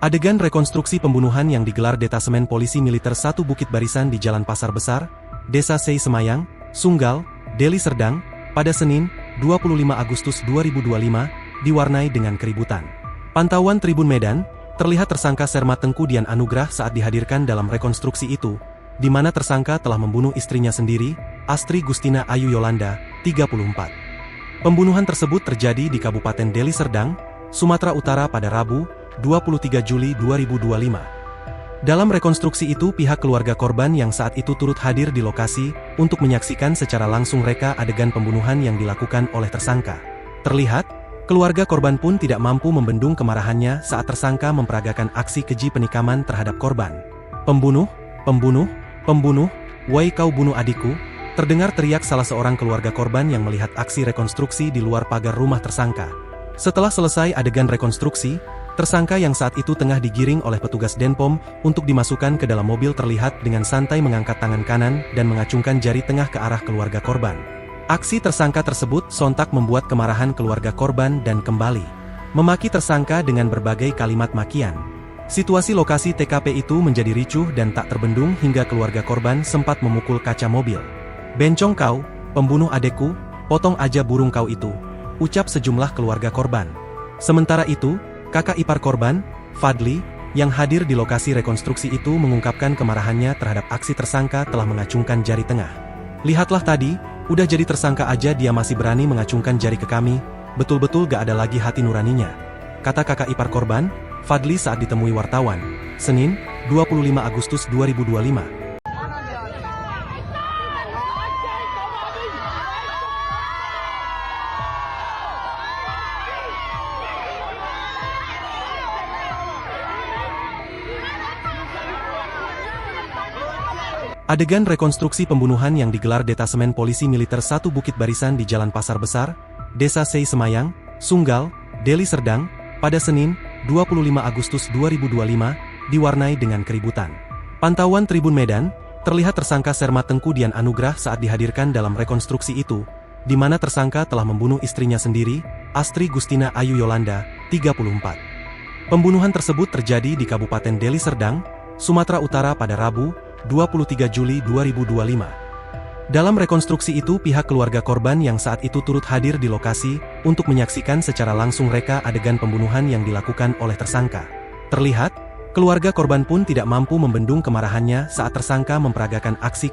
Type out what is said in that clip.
Adegan rekonstruksi pembunuhan yang digelar Detasemen Polisi Militer 1 Bukit Barisan di Jalan Pasar Besar, Desa Sei Semayang, Sunggal, Deli Serdang, pada Senin, 25 Agustus 2025, diwarnai dengan keributan. Pantauan Tribun Medan, terlihat tersangka Sermat Tengku Dian Anugrah saat dihadirkan dalam rekonstruksi itu, di mana tersangka telah membunuh istrinya sendiri, Astri Gustina Ayu Yolanda, 34. Pembunuhan tersebut terjadi di Kabupaten Deli Serdang, Sumatera Utara pada Rabu, 23 Juli 2025. Dalam rekonstruksi itu pihak keluarga korban yang saat itu turut hadir di lokasi untuk menyaksikan secara langsung reka adegan pembunuhan yang dilakukan oleh tersangka. Terlihat, keluarga korban pun tidak mampu membendung kemarahannya saat tersangka memperagakan aksi keji penikaman terhadap korban. Pembunuh, pembunuh, pembunuh, woi kau bunuh adikku, terdengar teriak salah seorang keluarga korban yang melihat aksi rekonstruksi di luar pagar rumah tersangka. Setelah selesai adegan rekonstruksi, tersangka yang saat itu tengah digiring oleh petugas Denpom untuk dimasukkan ke dalam mobil terlihat dengan santai mengangkat tangan kanan dan mengacungkan jari tengah ke arah keluarga korban. Aksi tersangka tersebut sontak membuat kemarahan keluarga korban dan kembali memaki tersangka dengan berbagai kalimat makian. Situasi lokasi TKP itu menjadi ricuh dan tak terbendung hingga keluarga korban sempat memukul kaca mobil. "Bencong kau, pembunuh adekku, potong aja burung kau itu," ucap sejumlah keluarga korban. Sementara itu, kakak ipar korban, Fadli, yang hadir di lokasi rekonstruksi itu mengungkapkan kemarahannya terhadap aksi tersangka telah mengacungkan jari tengah. "Lihatlah tadi, udah jadi tersangka aja dia masih berani mengacungkan jari ke kami, betul-betul gak ada lagi hati nuraninya," kata kakak ipar korban, Fadli saat ditemui wartawan, Senin, 25 Agustus 2025. Adegan rekonstruksi pembunuhan yang digelar Detasemen Polisi Militer 1 Bukit Barisan di Jalan Pasar Besar, Desa Sei Semayang, Sunggal, Deli Serdang, pada Senin, 25 Agustus 2025, diwarnai dengan keributan. Pantauan Tribun Medan, terlihat tersangka Sermat Tengku Dian Anugrah saat dihadirkan dalam rekonstruksi itu, di mana tersangka telah membunuh istrinya sendiri, Astri Gustina Ayu Yolanda, 34. Pembunuhan tersebut terjadi di Kabupaten Deli Serdang, Sumatera Utara pada Rabu, 23 Juli 2025. Dalam rekonstruksi itu pihak keluarga korban yang saat itu turut hadir di lokasi untuk menyaksikan secara langsung reka adegan pembunuhan yang dilakukan oleh tersangka. Terlihat, keluarga korban pun tidak mampu membendung kemarahannya saat tersangka memperagakan aksi